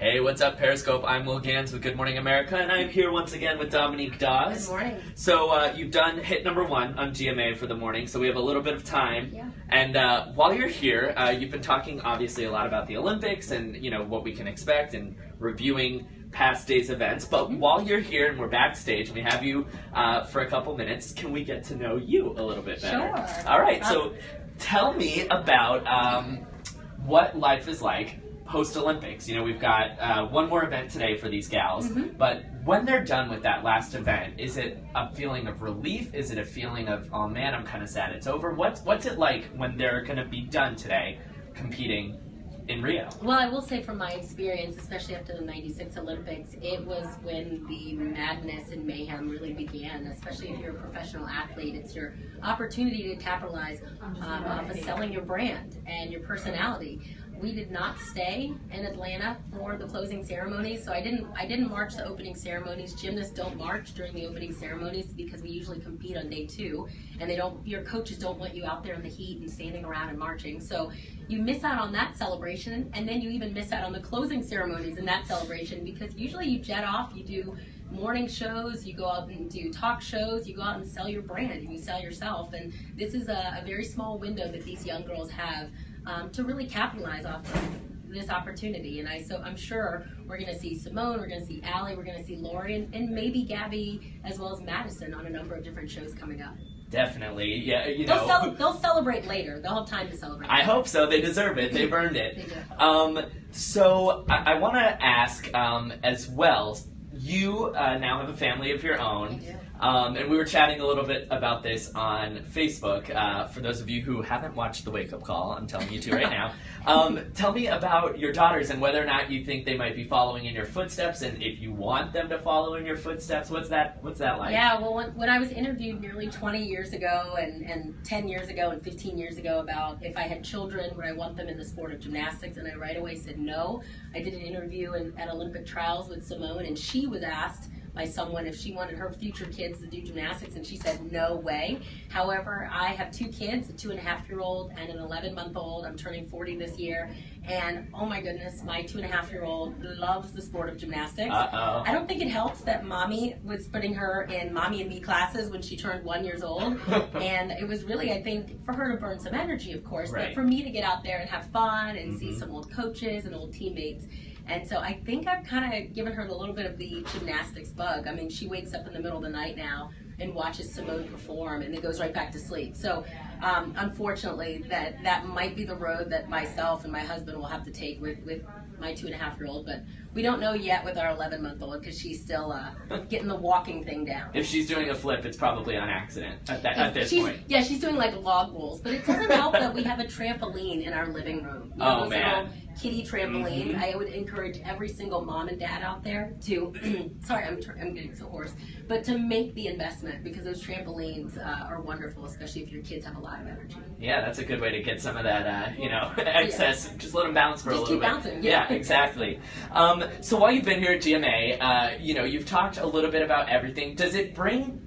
Hey, what's up, Periscope? I'm Will Gans with Good Morning America, and I'm here once again with Dominique Dawes. Good morning. So you've done hit number 1 on GMA for the morning, so we have a little bit of time. Yeah. And while you're here, you've been talking obviously a lot about the Olympics and what we can expect and reviewing past day's events. But while you're here and we're backstage and we have you for a couple minutes, can we get to know you a little bit better? Sure. All right. So tell me about what life is like post-Olympics. We've got one more event today for these gals, but when they're done with that last event, is it a feeling of relief? Is it a feeling of, oh man, I'm kind of sad it's over? What's it like when they're going to be done today competing in Rio? Well, I will say from my experience, especially after the 96 Olympics, it was when the madness and mayhem really began, especially if you're a professional athlete. It's your opportunity to capitalize off of selling your brand and your personality. We did not stay in Atlanta for the closing ceremonies, so I didn't march the opening ceremonies. Gymnasts don't march during the opening ceremonies because we usually compete on day 2, and your coaches don't want you out there in the heat and standing around and marching. So you miss out on that celebration, and then you even miss out on the closing ceremonies in that celebration, because usually you jet off, you do morning shows, you go out and do talk shows, you go out and sell your brand, and you sell yourself. And this is a very small window that these young girls have to really capitalize off of this opportunity. And so I'm sure we're going to see Simone, we're going to see Allie, we're going to see Lori, and maybe Gabby, as well as Madison, on a number of different shows coming up. Definitely, yeah. They'll celebrate later. They'll have time to celebrate. I hope so. They deserve it. They've earned it. They do. So I want to ask as well. You now have a family of your own. I do. And we were chatting a little bit about this on Facebook. For those of you who haven't watched The Wake Up Call, I'm telling you to right now. Tell me about your daughters and whether or not you think they might be following in your footsteps, and if you want them to follow in your footsteps. What's that like? Yeah, well, when I was interviewed nearly 20 years ago and 10 years ago and 15 years ago about if I had children, would I want them in the sport of gymnastics, and I right away said no. I did an interview at Olympic trials with Simone, and she was asked by someone if she wanted her future kids to do gymnastics, and she said no way. However, I have 2 kids, a 2.5-year-old and an 11-month-old. I'm turning 40 this year, and oh my goodness, my 2.5-year-old loves the sport of gymnastics. Uh-oh. I don't think it helps that mommy was putting her in mommy and me classes when she turned 1 year old, and it was really, I think, for her to burn some energy, of course, right, but for me to get out there and have fun and see some old coaches and old teammates. And so I think I've kind of given her a little bit of the gymnastics bug. I mean, she wakes up in the middle of the night now and watches Simone perform and then goes right back to sleep. So unfortunately, that might be the road that myself and my husband will have to take with my 2.5-year-old. But we don't know yet with our 11-month-old because she's still getting the walking thing down. If she's doing a flip, it's probably on accident at this point. Yeah, she's doing like log rolls. But it doesn't help that we have a trampoline in our living room. Oh, man. Kitty trampoline. I would encourage every single mom and dad out there to sorry, I'm getting so hoarse, but to make the investment, because those trampolines are wonderful, especially if your kids have a lot of energy. Yeah, that's a good way to get some of that excess. Yeah. Just let them bounce for a little bit. Just keep bouncing. Yeah, exactly. So while you've been here at GMA, you've talked a little bit about everything. Does it bring?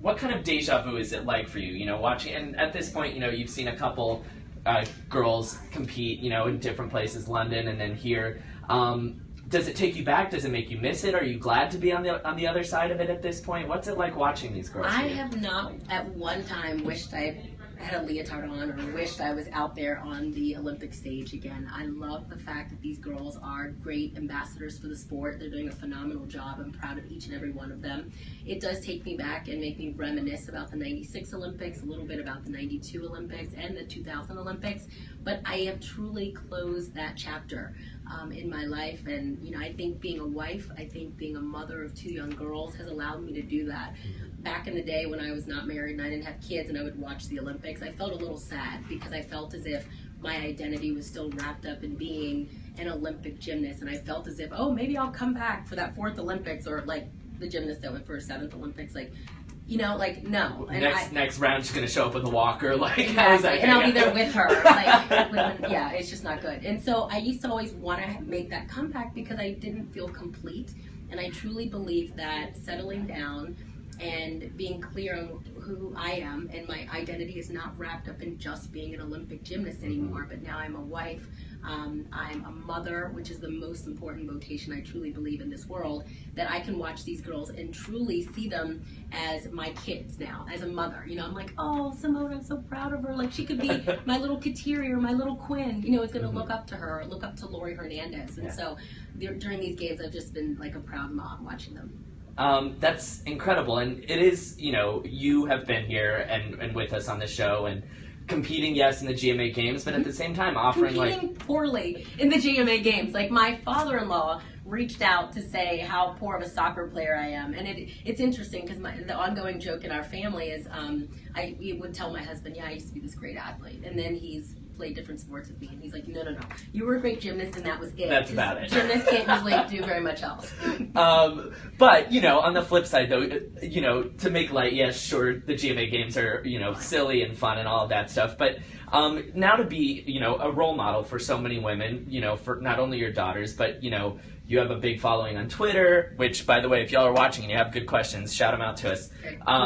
What kind of deja vu is it like for you? Watching, and at this point, you've seen a couple girls compete, in different places, London and then here. Does it take you back? Does it make you miss it? Are you glad to be on the other side of it at this point? What's it like watching these girls? I have not at one time wished I had a leotard on or wished I was out there on the Olympic stage again. I love the fact that these girls are great ambassadors for the sport. They're doing a phenomenal job. I'm proud of each and every one of them. It does take me back and make me reminisce about the 96 Olympics, a little bit about the 92 Olympics and the 2000 Olympics, but I have truly closed that chapter in my life. And I think being a wife, I think being a mother of 2 young girls has allowed me to do that. Back in the day when I was not married and I didn't have kids and I would watch the Olympics, I felt a little sad because I felt as if my identity was still wrapped up in being an Olympic gymnast, and I felt as if, oh, maybe I'll come back for that 4th Olympics, or like the gymnast that went for her 7th Olympics, no. And next round she's gonna show up with a walker, exactly. How is that? And I'll be there with her, yeah, it's just not good. And so I used to always want to make that comeback because I didn't feel complete, and I truly believe that settling down and being clear on who I am, and my identity is not wrapped up in just being an Olympic gymnast anymore, but now I'm a wife, I'm a mother, which is the most important vocation I truly believe in this world, that I can watch these girls and truly see them as my kids now, as a mother. You know, I'm like, oh, Simone, I'm so proud of her. Like, she could be my little Kateri or my little Quinn, you know, is going to look up to her, look up to Lori Hernandez. And so during these games, I've just been like a proud mom watching them. That's incredible, and it is, you know, you have been here and with us on the show and competing, yes, in the GMA games, but at the same time offering competing poorly in the GMA games. Like, my father-in-law reached out to say how poor of a soccer player I am, and it's interesting because the ongoing joke in our family is I would tell my husband, yeah, I used to be this great athlete, and then he's played different sports with me, and he's like, no, you were a great gymnast, and that was it. That's about it. Gymnasts can't usually do very much else. But, you know, on the flip side, though, you know, to make light, yes, sure, the GMA games are, you know, silly and fun and all of that stuff, but now to be, you know, a role model for so many women, you know, for not only your daughters, but, you know, you have a big following on Twitter, which, by the way, if y'all are watching and you have good questions, shout them out to us.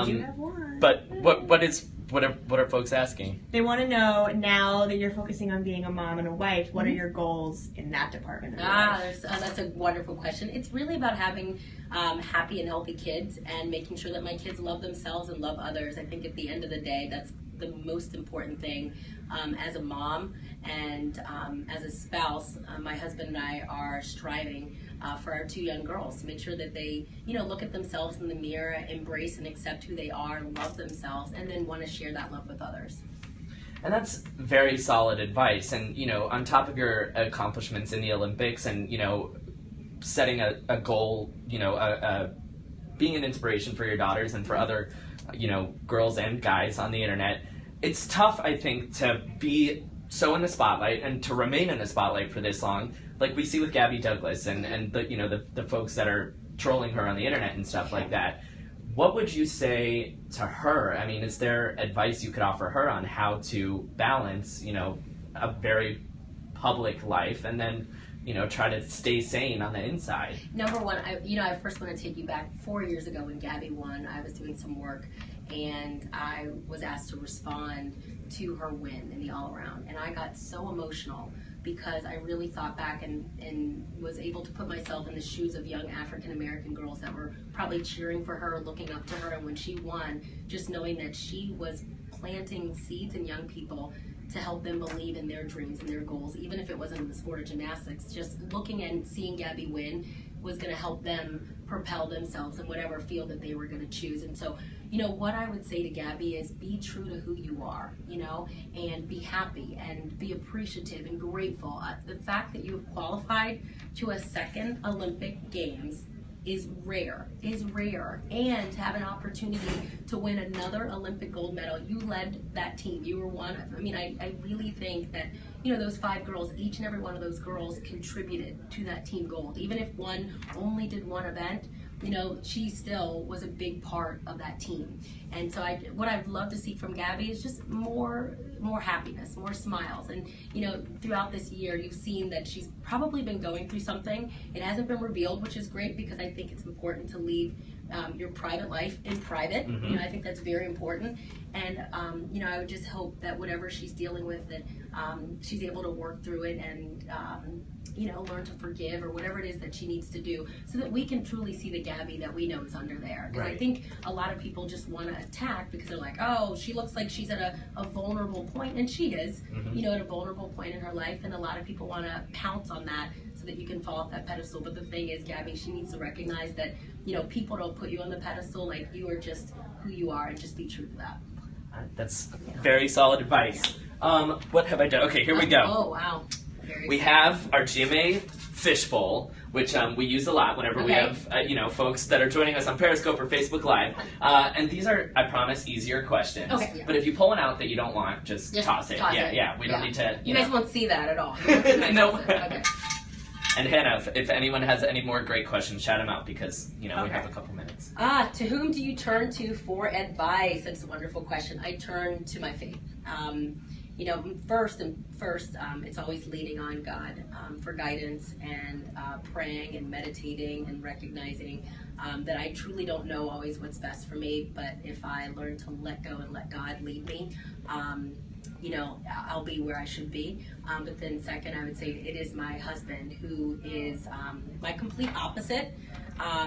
You have one. But what are folks asking? They want to know, now that you're focusing on being a mom and a wife, what are your goals in that department of your life? That's a wonderful question. It's really about having happy and healthy kids and making sure that my kids love themselves and love others. I think at the end of the day, that's the most important thing. As a mom and as a spouse, my husband and I are striving for our two young girls to make sure that they, you know, look at themselves in the mirror, embrace and accept who they are, love themselves, and then want to share that love with others. And that's very solid advice. And, you know, on top of your accomplishments in the Olympics and, you know, setting a goal, you know, being an inspiration for your daughters and for other, you know, girls and guys on the internet, it's tough, I think, to be so in the spotlight and to remain in the spotlight for this long, like we see with Gabby Douglas and the, you know, the folks that are trolling her on the internet and stuff like that. What would you say to her? I mean, is there advice you could offer her on how to balance, you know, a very public life and then, you know, try to stay sane on the inside? Number one, I first want to take you back 4 years ago when Gabby won. I was doing some work and I was asked to respond to her win in the all-around. And I got so emotional because I really thought back and was able to put myself in the shoes of young African-American girls that were probably cheering for her, looking up to her. And when she won, just knowing that she was planting seeds in young people to help them believe in their dreams and their goals, even if it wasn't in the sport of gymnastics, just looking and seeing Gabby win was going to help them propel themselves in whatever field that they were going to choose. And so, you know, what I would say to Gabby is be true to who you are, you know, and be happy and be appreciative and grateful. The fact that you have qualified to a second Olympic Games is rare, and to have an opportunity to win another Olympic gold medal. You led that team. You were one of, I mean, I really think that, you know, those 5 girls, each and every one of those girls contributed to that team gold. Even if one only did one event, you know, she still was a big part of that team. And so what I'd love to see from Gabby is just more happiness, more smiles. And, you know, throughout this year, you've seen that she's probably been going through something. It hasn't been revealed, which is great because I think it's important to leave your private life in private. Mm-hmm. You know, I think that's very important. And, you know, I would just hope that whatever she's dealing with, that she's able to work through it and, you know, learn to forgive or whatever it is that she needs to do so that we can truly see the Gabby that we know is under there. Because I think a lot of people just want to attack because they're like, oh, she looks like she's at a vulnerable point, and she is, you know, at a vulnerable point in her life, and a lot of people want to pounce on that so that you can fall off that pedestal. But the thing is, Gabby, she needs to recognize that, you know, people don't put you on the pedestal. Like, you are just who you are, and just be true to that. That's very solid advice. What have I done? Okay, here we go. Oh, wow. We have our GMA fishbowl, which we use a lot whenever we have, you know, folks that are joining us on Periscope or Facebook Live. And these are, I promise, easier questions. Okay. But if you pull one out that you don't want, just toss it. Yeah. We don't need to. You guys won't see that at all. No. Okay. And Hannah, if anyone has any more great questions, shout them out because, you know, we have a couple minutes. To whom do you turn to for advice? That's a wonderful question. I turn to my faith. You know, first, it's always leaning on God for guidance and praying and meditating and recognizing that I truly don't know always what's best for me, but if I learn to let go and let God lead me, I'll be where I should be. But then second, I would say it is my husband, who is my complete opposite.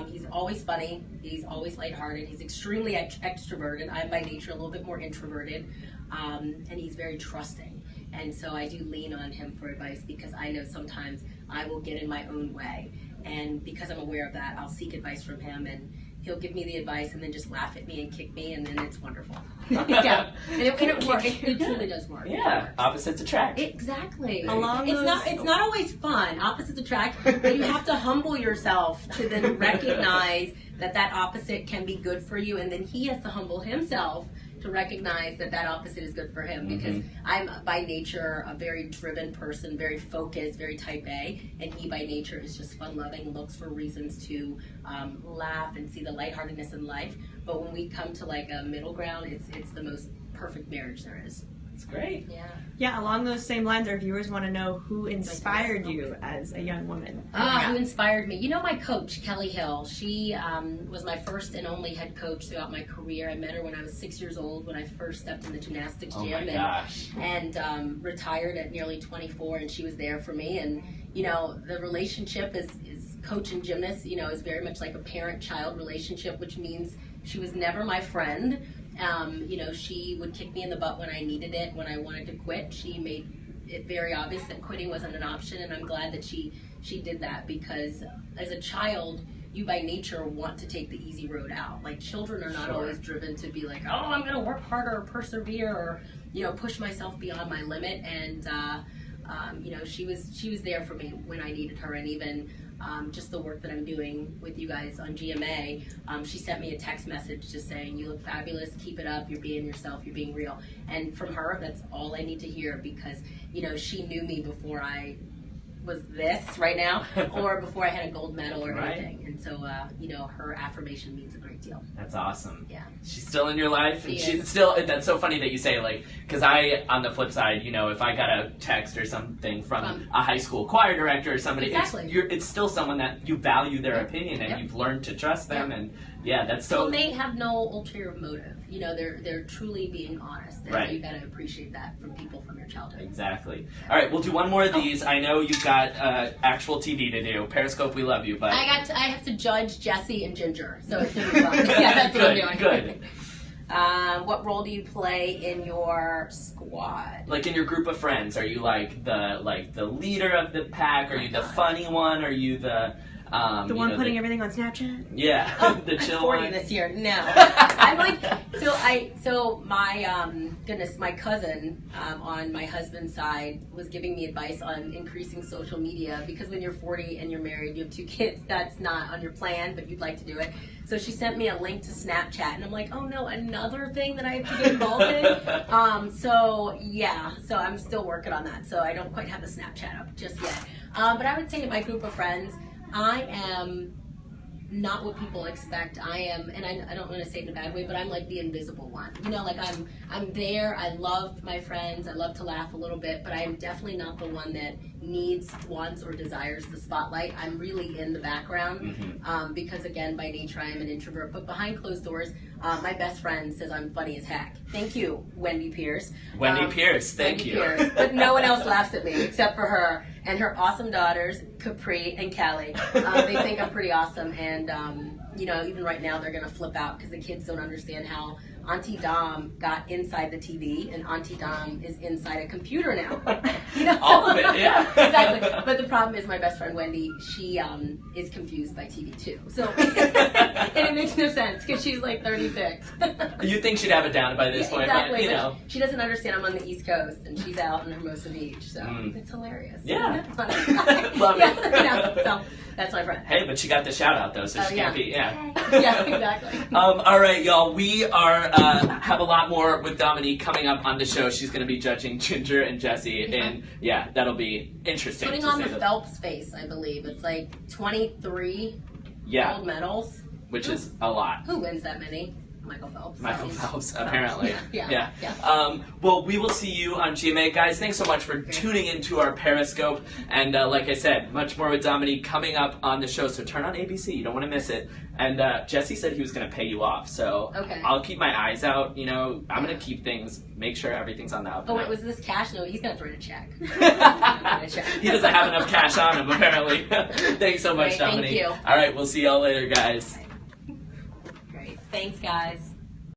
He's always funny. He's always lighthearted. He's extremely extroverted. I'm by nature a little bit more introverted, and he's very trusting. And so I do lean on him for advice, because I know sometimes I will get in my own way. And because I'm aware of that, I'll seek advice from him, and he'll give me the advice and then just laugh at me and kick me, and then it's wonderful. Yeah, and it works. It truly does work. Yeah, opposites attract. Exactly. Along It's not always fun. Opposites attract, but you have to humble yourself to then recognize that opposite can be good for you, and then he has to humble himself to recognize that opposite is good for him, because I'm by nature a very driven person, very focused, very type A, and he by nature is just fun-loving, looks for reasons to laugh and see the lightheartedness in life. But when we come to like a middle ground, it's the most perfect marriage there is. It's great. Yeah. Yeah, along those same lines, our viewers want to know who inspired you as a young woman. Who inspired me? My coach, Kelly Hill. She was my first and only head coach throughout my career. I met her when I was 6 years old, when I first stepped in the gymnastics gym. Oh my gosh. And retired at nearly 24, and she was there for me. And, the relationship is coach and gymnast, is very much like a parent-child relationship, which means she was never my friend. She would kick me in the butt when I needed it, when I wanted to quit. She made it very obvious that quitting wasn't an option, and I'm glad that she did that, because as a child, you by nature want to take the easy road out. Like, children are not always driven to be like, oh, I'm going to work harder or persevere or, push myself beyond my limit. And, she was there for me when I needed her. And even just the work that I'm doing with you guys on GMA, she sent me a text message just saying, you look fabulous, keep it up, you're being yourself, you're being real. And from her, that's all I need to hear, because, she knew me before I was this right now, or before I had a gold medal or anything. And so, her affirmation means a great deal. That's awesome. Yeah. She's still in your life, and She she's is. still. That's so funny that you say, like, because on the flip side, if I got a text or something from a high school choir director or somebody, Exactly. it's still someone that you value their opinion, and Yep. you've learned to trust them, and that's so. Well, they have no ulterior motive. They're truly being honest, and Right. you got to appreciate that from people from your childhood. Exactly. All right, we'll do one more of these. I know you've got actual TV to do. Periscope, we love you, but I have to judge Jesse and Ginger, so it's gonna be fun. Yeah, that's what I'm doing. Good. What role do you play in your squad? Like in your group of friends, are you like the leader of the pack? Are you the funny one? Are you the The one putting everything on Snapchat? Yeah, the I'm chill 40 one. this year. No, I'm like my cousin on my husband's side was giving me advice on increasing social media, because when you're 40 and you're married, you have 2 kids, that's not on your plan, but you'd like to do it. So she sent me a link to Snapchat, and I'm like, oh no, another thing that I have to get involved in. So I'm still working on that. So I don't quite have the Snapchat up just yet. But I would say in my group of friends, I am not what people expect. I am, and I don't want to say it in a bad way, but I'm like the invisible one. Like I'm there. I love my friends. I love to laugh a little bit, but I am definitely not the one that needs, wants, or desires the spotlight. I'm really in the background, because again, by nature, I am an introvert. But behind closed doors, my best friend says I'm funny as heck. Thank you, Wendy Pierce. Wendy Pierce, thank Wendy you. Pierce. But no one else laughs at me except for her and her awesome daughters, Capri and Callie. They think I'm pretty awesome, and even right now they're gonna flip out because the kids don't understand how Auntie Dom got inside the TV and Auntie Dom is inside a computer now. All of it, yeah. Exactly. But the problem is my best friend Wendy, she is confused by TV too. So and it makes no sense because she's like 36. You think she'd have it down by this point, exactly. but She doesn't understand I'm on the East Coast and she's out in Hermosa Beach, so it's hilarious. Yeah. Love it. So that's my friend. Hey, but she got the shout out though, so she can't be, Yeah, exactly. All right, y'all. We are have a lot more with Dominique coming up on the show. She's going to be judging Ginger and Jesse, and that'll be interesting. Putting to on say the Phelps face, I believe. It's like 23 gold medals. which is a lot. Who wins that many? Michael Phelps. Michael Phelps, apparently. Yeah. Well, we will see you on GMA. Guys, thanks so much for tuning into our Periscope. And like I said, much more with Dominique coming up on the show, so turn on ABC. You don't want to miss it. And Jesse said he was going to pay you off, so Okay. I'll keep my eyes out. I'm going to keep things, make sure everything's on the up. Oh, wait, was this cash? No, he's going to write a check. Write a check. He doesn't have enough cash on him, apparently. Thanks so much, Great, thank Dominique. you. All right, we'll see y'all later, guys. Great. Thanks, guys.